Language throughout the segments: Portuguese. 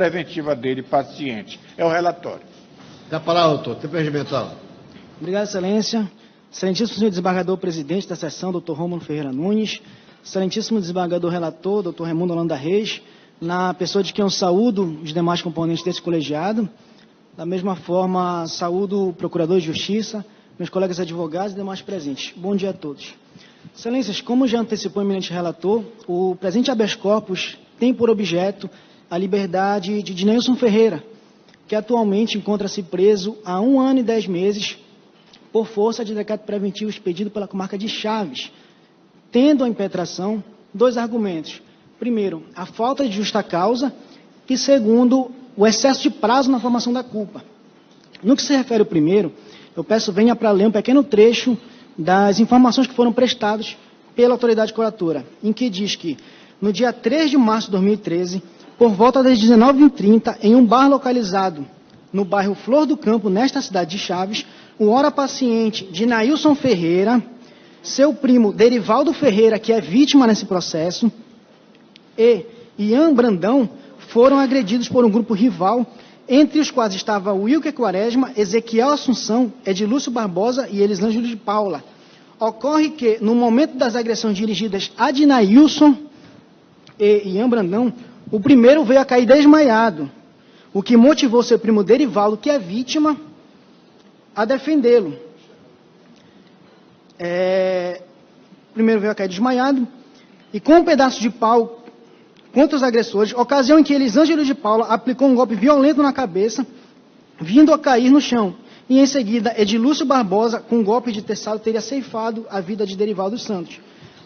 preventiva dele, paciente. É o relatório. Da palavra, doutor. Tempo regimental. Obrigado, Excelência. Excelentíssimo senhor desembargador presidente da sessão, doutor Rômulo Ferreira Nunes. Excelentíssimo desembargador relator, doutor Raimundo Holanda Reis, na pessoa de quem eu saúdo os demais componentes desse colegiado. Da mesma forma, saúdo o procurador de justiça, meus colegas advogados e demais presentes. Bom dia a todos. Excelências, como já antecipou o eminente relator, o presente habeas corpus tem por objeto a liberdade de Dineilson Ferreira, que atualmente encontra-se preso há 1 ano e 10 meses por força de decreto preventivo expedido pela comarca de Chaves, tendo a impetração 2 argumentos. Primeiro, a falta de justa causa e, segundo, o excesso de prazo na formação da culpa. No que se refere ao primeiro, eu peço venha para ler um pequeno trecho das informações que foram prestadas pela autoridade curatora, em que diz que, no dia 3 de março de 2013, por volta das 19h30, em um bar localizado no bairro Flor do Campo, nesta cidade de Chaves, o ora paciente de Nailson Ferreira, seu primo Derivaldo Ferreira, que é vítima nesse processo, e Ian Brandão foram agredidos por um grupo rival, entre os quais estava Wilker Quaresma, Ezequiel Assunção, Edilúcio Barbosa e Elisângelo de Paula. Ocorre que, no momento das agressões dirigidas a Dinailson e Ian Brandão, o primeiro veio a cair desmaiado, o que motivou seu primo Derivaldo, que é vítima, a defendê-lo. O primeiro veio a cair desmaiado, e com um pedaço de pau contra os agressores, ocasião em que Elisângelo de Paula aplicou um golpe violento na cabeça, vindo a cair no chão. E em seguida, Edilúcio Barbosa, com um golpe de teçado, teria ceifado a vida de Derivaldo Santos.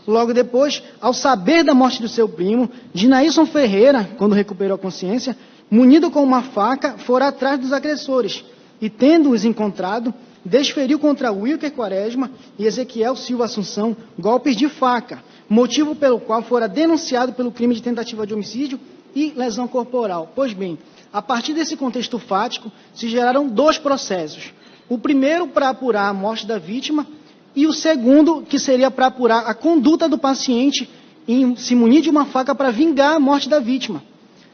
Logo depois, ao saber da morte do seu primo, Dinailson Ferreira, quando recuperou a consciência, munido com uma faca, fora atrás dos agressores e, tendo-os encontrado, desferiu contra Wilker Quaresma e Ezequiel Silva Assunção golpes de faca, motivo pelo qual fora denunciado pelo crime de tentativa de homicídio e lesão corporal. Pois bem, a partir desse contexto fático, se geraram 2 processos. O primeiro para apurar a morte da vítima e o segundo que seria para apurar a conduta do paciente em se munir de uma faca para vingar a morte da vítima.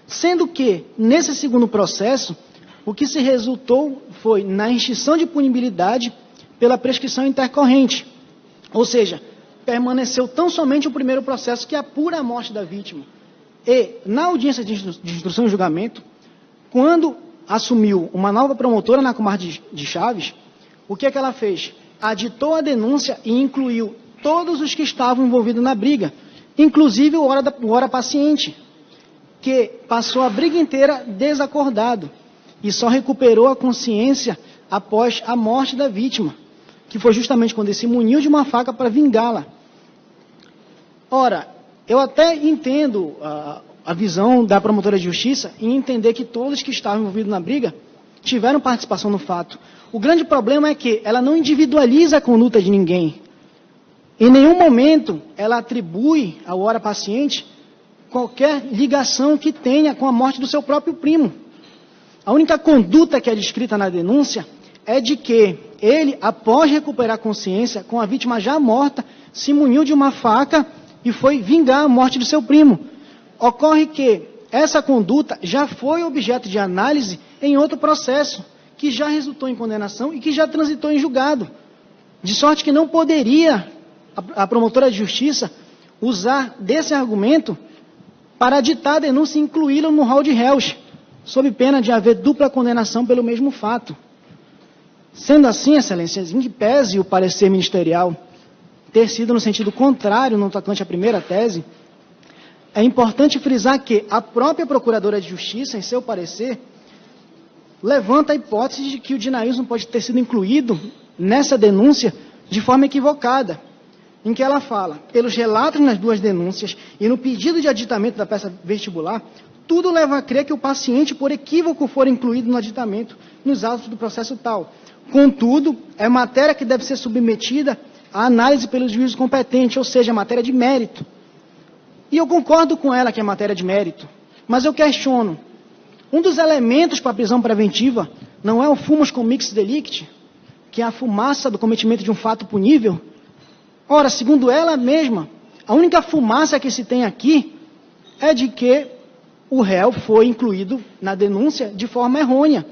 Sendo que, nesse segundo processo, o que se resultou foi na extinção de punibilidade pela prescrição intercorrente. Ou seja, permaneceu tão somente o primeiro processo que apura a morte da vítima. E, na audiência de instrução e julgamento, quando assumiu uma nova promotora na comarca de Chaves, o que é que ela fez? Aditou a denúncia e incluiu todos os que estavam envolvidos na briga, inclusive o ora paciente, que passou a briga inteira desacordado e só recuperou a consciência após a morte da vítima, que foi justamente quando ele se muniu de uma faca para vingá-la. Ora, eu até entendo a visão da promotora de justiça em entender que todos que estavam envolvidos na briga tiveram participação no fato. O grande problema é que ela não individualiza a conduta de ninguém. Em nenhum momento ela atribui ao ora paciente qualquer ligação que tenha com a morte do seu próprio primo. A única conduta que é descrita na denúncia é de que ele, após recuperar a consciência, com a vítima já morta, se muniu de uma faca e foi vingar a morte do seu primo. Ocorre que essa conduta já foi objeto de análise em outro processo, que já resultou em condenação e que já transitou em julgado. De sorte que não poderia a promotora de justiça usar desse argumento para ditar a denúncia e incluí-la no rol de réus, sob pena de haver dupla condenação pelo mesmo fato. Sendo assim, excelências, em que pese o parecer ministerial ter sido no sentido contrário no tocante à primeira tese, é importante frisar que a própria Procuradora de Justiça, em seu parecer, levanta a hipótese de que o Dinailson pode ter sido incluído nessa denúncia de forma equivocada, em que ela fala, pelos relatos nas 2 denúncias e no pedido de aditamento da peça vestibular, tudo leva a crer que o paciente, por equívoco, for incluído no aditamento nos autos do processo tal. Contudo, é matéria que deve ser submetida à análise pelo juízo competente, ou seja, matéria de mérito. E eu concordo com ela que é matéria de mérito, mas eu questiono. Um dos elementos para a prisão preventiva não é o fumus commix delicti, que é a fumaça do cometimento de um fato punível? Ora, segundo ela mesma, a única fumaça que se tem aqui é de que o réu foi incluído na denúncia de forma errônea.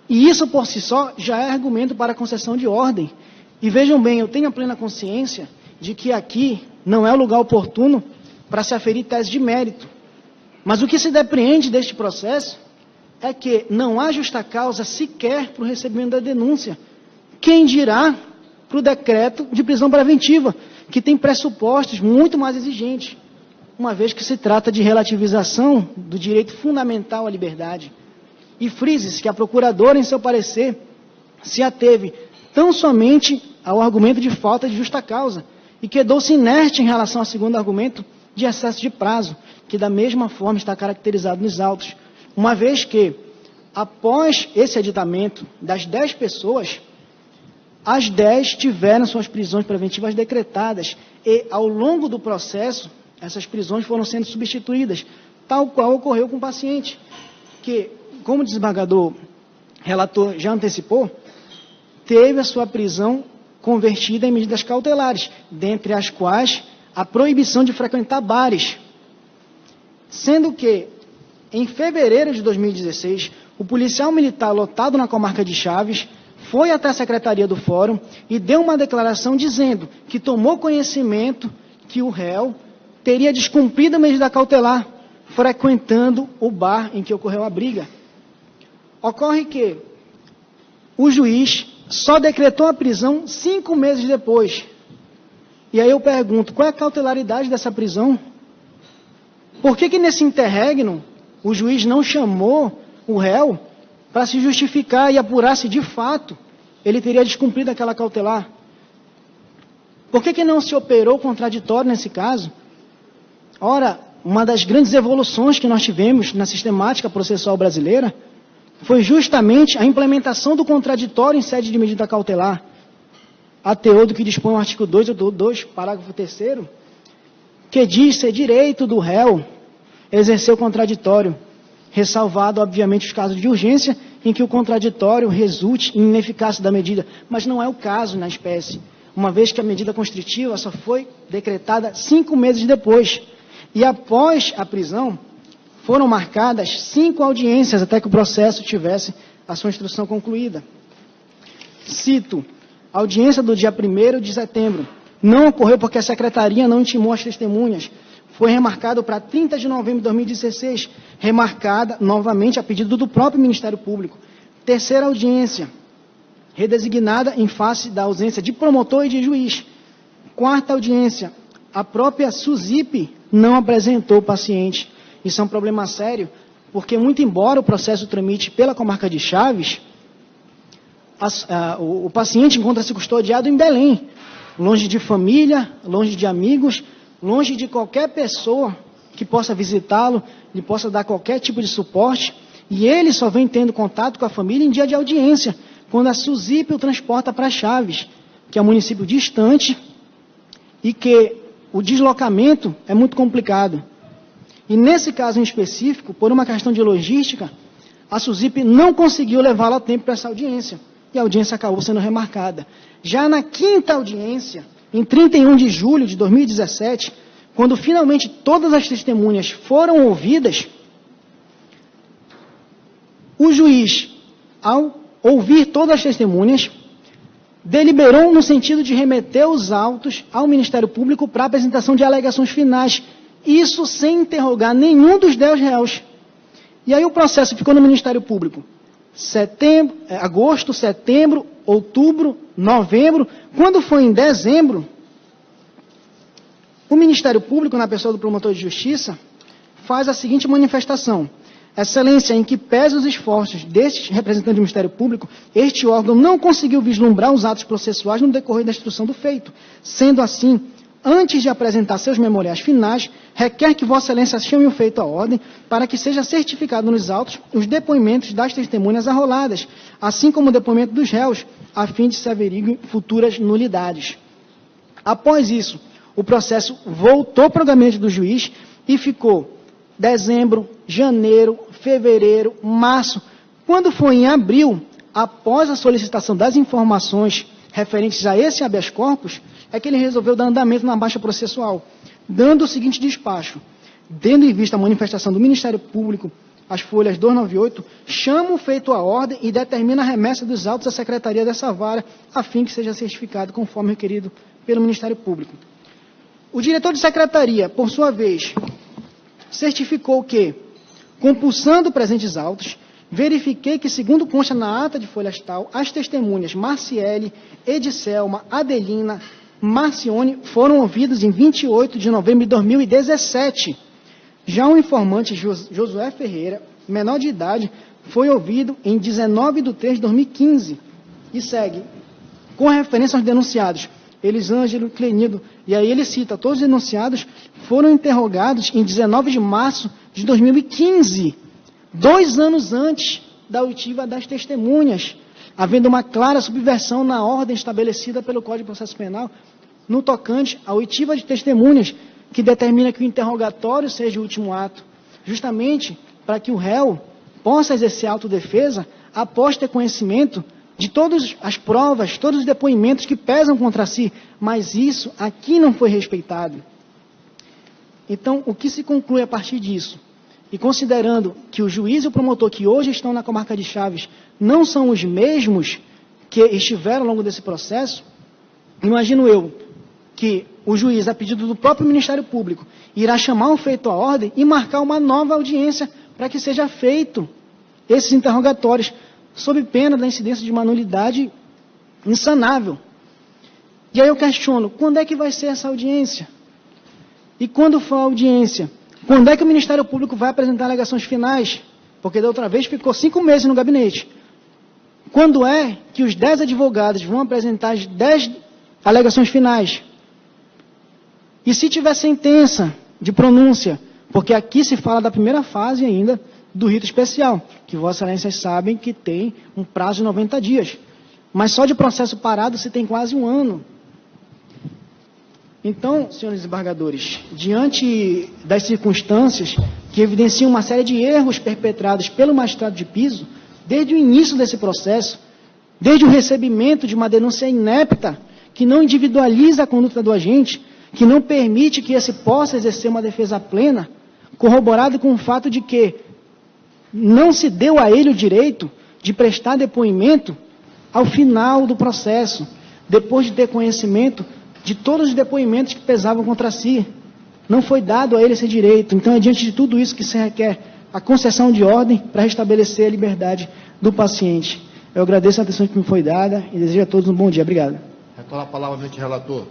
E isso, por si só, já é argumento para a concessão de ordem. E vejam bem, eu tenho a plena consciência de que aqui não é o lugar oportuno para se aferir tese de mérito. Mas o que se depreende deste processo é que não há justa causa sequer para o recebimento da denúncia. Quem dirá para o decreto de prisão preventiva, que tem pressupostos muito mais exigentes, uma vez que se trata de relativização do direito fundamental à liberdade. E frise-se que a procuradora, em seu parecer, se ateve tão somente ao argumento de falta de justa causa e quedou-se inerte em relação ao segundo argumento de excesso de prazo, que da mesma forma está caracterizado nos autos, uma vez que, após esse aditamento das 10 pessoas, as 10 tiveram suas prisões preventivas decretadas e, ao longo do processo, essas prisões foram sendo substituídas, tal qual ocorreu com o paciente, que, como o desembargador relator já antecipou, teve a sua prisão convertida em medidas cautelares, dentre as quais a proibição de frequentar bares, sendo que, em fevereiro de 2016, o policial militar lotado na comarca de Chaves foi até a secretaria do fórum e deu uma declaração dizendo que tomou conhecimento que o réu teria descumprido a medida cautelar, frequentando o bar em que ocorreu a briga. Ocorre que o juiz só decretou a prisão 5 meses depois. E aí eu pergunto, qual é a cautelaridade dessa prisão? Por que nesse interregno o juiz não chamou o réu para se justificar e apurar se de fato ele teria descumprido aquela cautelar? Por que não se operou contraditório nesse caso? Ora, uma das grandes evoluções que nós tivemos na sistemática processual brasileira foi justamente a implementação do contraditório em sede de medida cautelar, a teor do que dispõe o artigo 2, parágrafo 3º, que diz ser direito do réu exercer o contraditório, ressalvado, obviamente, os casos de urgência em que o contraditório resulte em ineficácia da medida, mas não é o caso na espécie, uma vez que a medida constritiva só foi decretada 5 meses depois. E após a prisão, foram marcadas 5 audiências até que o processo tivesse a sua instrução concluída. Cito, a audiência do dia 1º de setembro não ocorreu porque a secretaria não intimou as testemunhas. Foi remarcado para 30 de novembro de 2016, remarcada novamente a pedido do próprio Ministério Público. Terceira audiência, redesignada em face da ausência de promotor e de juiz. Quarta audiência, a própria SUSIP não apresentou o paciente. Isso é um problema sério, porque muito embora o processo tramite pela comarca de Chaves, o paciente encontra-se custodiado em Belém, longe de família, longe de amigos, longe de qualquer pessoa que possa visitá-lo, lhe possa dar qualquer tipo de suporte, e ele só vem tendo contato com a família em dia de audiência, quando a SUSIP o transporta para Chaves, que é um município distante e que o deslocamento é muito complicado. E nesse caso em específico, por uma questão de logística, a SUSIP não conseguiu levá-lo a tempo para essa audiência, e a audiência acabou sendo remarcada. Já na quinta audiência, em 31 de julho de 2017, quando finalmente todas as testemunhas foram ouvidas, o juiz, ao ouvir todas as testemunhas, deliberou no sentido de remeter os autos ao Ministério Público para apresentação de alegações finais, isso sem interrogar nenhum dos 10 réus. E aí o processo ficou no Ministério Público. Agosto, setembro, outubro, novembro. Quando foi em dezembro, o Ministério Público, na pessoa do promotor de justiça, faz a seguinte manifestação. Excelência, em que pese os esforços destes representantes do Ministério Público, este órgão não conseguiu vislumbrar os atos processuais no decorrer da instrução do feito. Sendo assim, antes de apresentar seus memoriais finais, requer que Vossa Excelência chame o feito à ordem para que seja certificado nos autos os depoimentos das testemunhas arroladas, assim como o depoimento dos réus, a fim de se averiguem futuras nulidades. Após isso, o processo voltou para o gabinete do juiz e ficou dezembro, janeiro, fevereiro, março. Quando foi em abril, após a solicitação das informações referentes a esse habeas corpus, é que ele resolveu dar andamento na baixa processual, dando o seguinte despacho. tendo em vista a manifestação do Ministério Público, as folhas 298, chama o feito à ordem e determina a remessa dos autos à Secretaria dessa vara, a fim que seja certificado conforme requerido pelo Ministério Público. O diretor de secretaria, por sua vez, certificou que, compulsando presentes autos, verifiquei que, segundo consta na ata de folhas tal, as testemunhas Marciele, Ediselma, Adelina, Marcione foram ouvidas em 28 de novembro de 2017. Já o informante Josué Ferreira, menor de idade, foi ouvido em 19 de 3 de 2015. E segue, com referência aos denunciados, Elisângelo, Clenido, e aí ele cita, todos os denunciados foram interrogados em 19 de março de 2015, 2 anos antes da oitiva das testemunhas, havendo uma clara subversão na ordem estabelecida pelo Código de Processo Penal no tocante à oitiva de testemunhas, que determina que o interrogatório seja o último ato, justamente para que o réu possa exercer autodefesa após ter conhecimento de todas as provas, todos os depoimentos que pesam contra si, mas isso aqui não foi respeitado. Então, o que se conclui a partir disso? E considerando que o juiz e o promotor que hoje estão na comarca de Chaves não são os mesmos que estiveram ao longo desse processo, imagino eu que o juiz, a pedido do próprio Ministério Público, irá chamar o feito à ordem e marcar uma nova audiência para que seja feito esses interrogatórios, sob pena da incidência de uma nulidade insanável. E aí eu questiono, quando é que vai ser essa audiência? E quando for a audiência, quando é que o Ministério Público vai apresentar alegações finais? Porque da outra vez ficou 5 meses no gabinete. Quando é que os 10 advogados vão apresentar as 10 alegações finais? E se tiver sentença de pronúncia, porque aqui se fala da primeira fase ainda do rito especial, que Vossas Excelências sabem que tem um prazo de 90 dias. Mas só de processo parado se tem quase 1 ano. Então, senhores desembargadores, diante das circunstâncias que evidenciam uma série de erros perpetrados pelo magistrado de piso, desde o início desse processo, desde o recebimento de uma denúncia inepta, que não individualiza a conduta do agente, que não permite que esse possa exercer uma defesa plena, corroborado com o fato de que não se deu a ele o direito de prestar depoimento ao final do processo, depois de ter conhecimento de todos os depoimentos que pesavam contra si. Não foi dado a ele esse direito. Então, é diante de tudo isso que se requer a concessão de ordem para restabelecer a liberdade do paciente. Eu agradeço a atenção que me foi dada e desejo a todos um bom dia. Obrigado. Retorna a palavra ao relator.